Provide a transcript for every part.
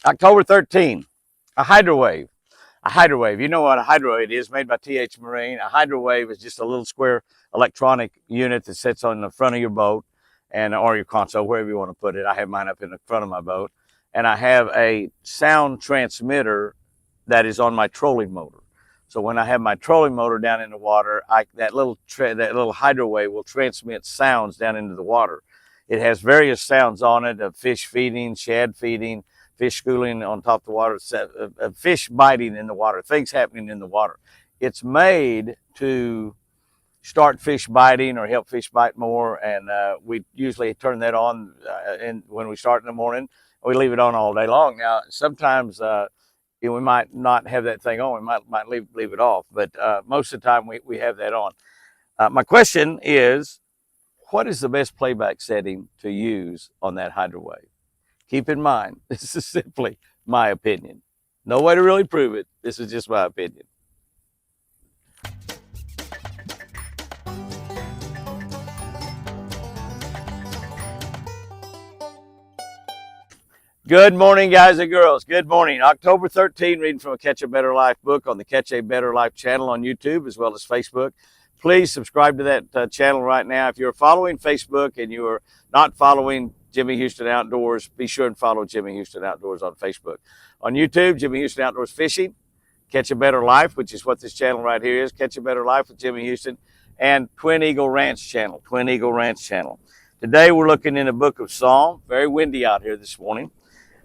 October 13, a hydrowave. A hydrowave. You know what a hydrowave is, made by TH Marine. A hydrowave is just a little square electronic unit that sits on the front of your boat or your console, wherever you want to put it. I have mine up in the front of my boat. And I have a sound transmitter that is on my trolling motor. So when I have my trolling motor down in the water, that little hydrowave will transmit sounds down into the water. It has various sounds on it of fish feeding, shad feeding, fish schooling on top of the water, fish biting in the water, things happening in the water. It's made to start fish biting or help fish bite more, and we usually turn that on when we start in the morning. We leave it on all day long. Now, sometimes we might not have that thing on. We might leave it off, but most of the time we have that on. My question is, what is the best playback setting to use on that hydrowave? Keep in mind, this is simply my opinion. No way to really prove it. This is just my opinion. Good morning, guys and girls. Good morning. October 13, reading from a Catch a Better Life book on the Catch a Better Life channel on YouTube as well as Facebook. Please subscribe to that channel right now. If you're following Facebook and you are not following Jimmy Houston Outdoors, be sure and follow Jimmy Houston Outdoors on Facebook. On YouTube, Jimmy Houston Outdoors Fishing, Catch a Better Life, which is what this channel right here is, Catch a Better Life with Jimmy Houston, and Twin Eagle Ranch channel, Twin Eagle Ranch channel. Today we're looking in the book of Psalm. Very windy out here this morning.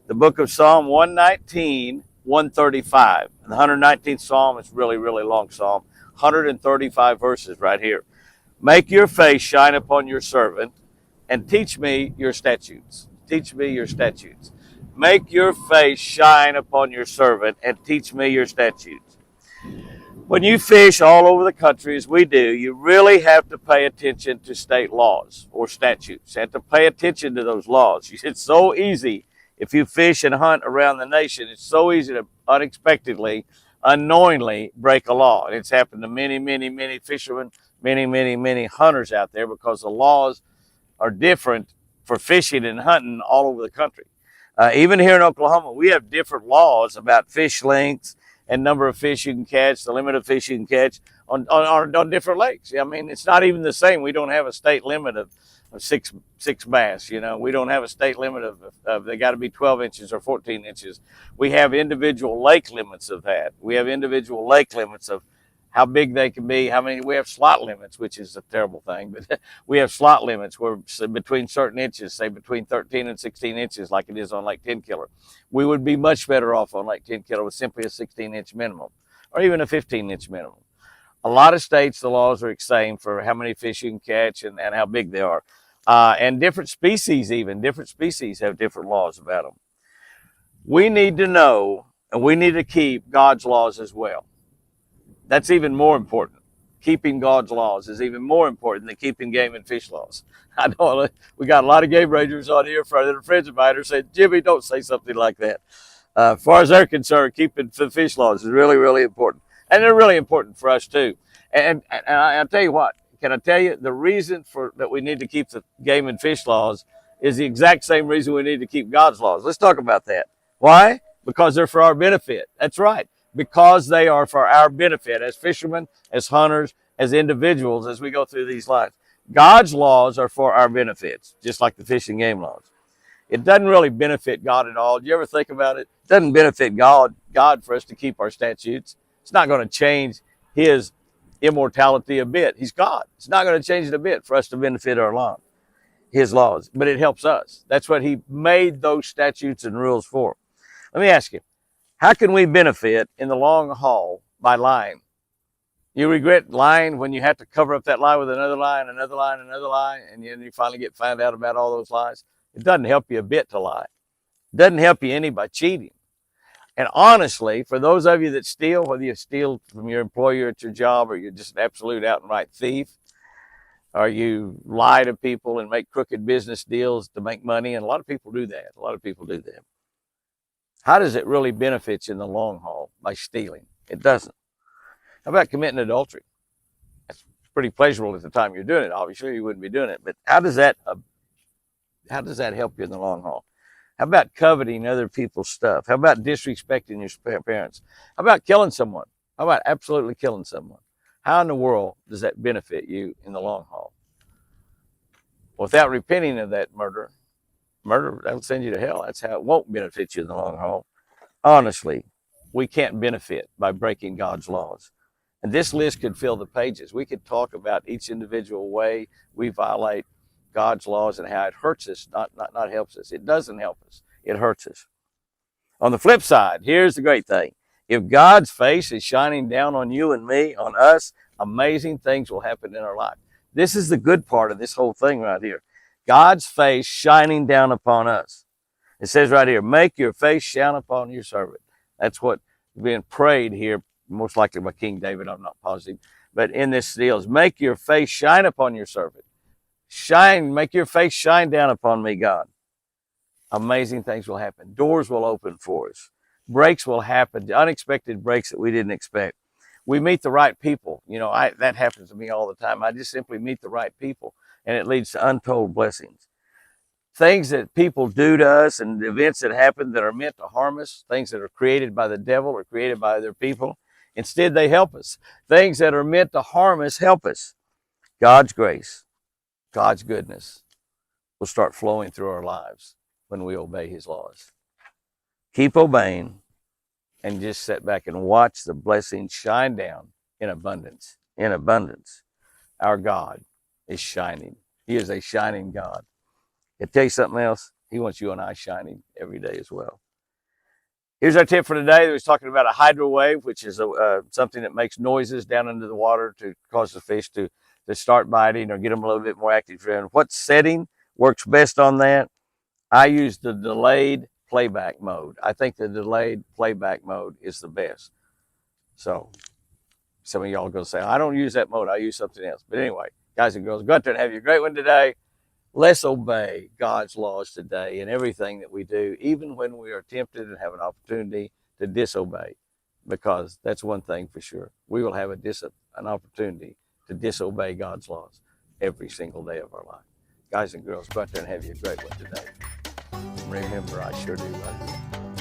The book of Psalm 119, 135. The 119th Psalm is really, really long Psalm. 135 verses right here. Make your face shine upon your servant and teach me your statutes. Teach me your statutes. Make your face shine upon your servant and teach me your statutes. When you fish all over the country, as we do, you really have to pay attention to state laws or statutes. You have to pay attention to those laws. It's so easy. If you fish and hunt around the nation, it's so easy to unexpectedly, unknowingly break a law. And it's happened to many, many, many fishermen, many, many, many hunters out there because the laws are different for fishing and hunting all over the country. Even here in Oklahoma, we have different laws about fish lengths and number of fish you can catch, the limit of fish you can catch on different lakes. I mean, it's not even the same. We don't have a state limit of six bass. You know, we don't have a state limit of they got to be 12 inches or 14 inches. We have individual lake limits of that. We have individual lake limits of how big they can be, how many. We have slot limits, which is a terrible thing, but we have slot limits where between certain inches, say between 13 and 16 inches, like it is on Lake 10 Killer. We would be much better off on Lake 10 Killer with simply a 16-inch minimum or even a 15-inch minimum. A lot of states, the laws are the same for how many fish you can catch and how big they are. And different species have different laws about them. We need to know, and we need to keep God's laws as well. That's even more important. Keeping God's laws is even more important than keeping game and fish laws. I know we got a lot of game rangers on here, friends of mine, who said, Jimmy, don't say something like that. As far as they're concerned, keeping the fish laws is really, really important. And they're really important for us too. And I'll tell you what, can I tell you, the reason that we need to keep the game and fish laws is the exact same reason we need to keep God's laws. Let's talk about that. Why? Because they're for our benefit. That's right. Because they are for our benefit as fishermen, as hunters, as individuals, as we go through these lives. God's laws are for our benefits, just like the fish and game laws. It doesn't really benefit God at all. Do you ever think about it? It doesn't benefit God for us to keep our statutes. It's not going to change his immortality a bit. He's God. It's not going to change it a bit for us to benefit his laws, but it helps us. That's what he made those statutes and rules for. Let me ask you, how can we benefit in the long haul by lying? You regret lying when you have to cover up that lie with another lie and another lie and another lie, and then you finally find out about all those lies. It doesn't help you a bit to lie. It doesn't help you any by cheating. And honestly, for those of you that steal, whether you steal from your employer at your job or you're just an absolute out and right thief, or you lie to people and make crooked business deals to make money, and a lot of people do that. How does it really benefit you in the long haul by stealing? It doesn't. How about committing adultery? That's pretty pleasurable at the time you're doing it. Obviously, you wouldn't be doing it. But how does that help you in the long haul? How about coveting other people's stuff? How about disrespecting your parents? How about killing someone? How about absolutely killing someone? How in the world does that benefit you in the long haul? Without repenting of that murder, that'll send you to hell. That's how it won't benefit you in the long haul. Honestly, we can't benefit by breaking God's laws. And this list could fill the pages. We could talk about each individual way we violate God's laws and how it hurts us, not helps us. It doesn't help us. It hurts us. On the flip side, here's the great thing. If God's face is shining down on you and me, on us, amazing things will happen in our life. This is the good part of this whole thing right here. God's face shining down upon us. It says right here, make your face shine upon your servant. That's what being prayed here, most likely by King David, I'm not positive. But in this deal is make your face shine upon your servant. Shine, make your face shine down upon me, God. Amazing things will happen. Doors will open for us. Breaks will happen, unexpected breaks that we didn't expect. We meet the right people. You know, that happens to me all the time. I just simply meet the right people, and it leads to untold blessings. Things that people do to us and events that happen that are meant to harm us, things that are created by the devil or created by other people, instead they help us. Things that are meant to harm us help us. God's grace, God's goodness will start flowing through our lives when we obey his laws. Keep obeying and just sit back and watch the blessings shine down in abundance. In abundance. Our God is shining. He is a shining God. I'll tell you something else. He wants you and I shining every day as well. Here's our tip for today. We was talking about a hydro wave, which is something that makes noises down into the water to cause the fish to start biting or get them a little bit more active. And what setting works best on that? I use the delayed playback mode. I think the delayed playback mode is the best. So some of y'all are going to say, I don't use that mode. I use something else. But anyway, guys and girls, go out there and have you a great one today. Let's obey God's laws today in everything that we do, even when we are tempted and have an opportunity to disobey, because that's one thing for sure. We will have an opportunity to disobey God's laws every single day of our life. Guys and girls, go out there and have you a great one today. Remember, I sure do love you.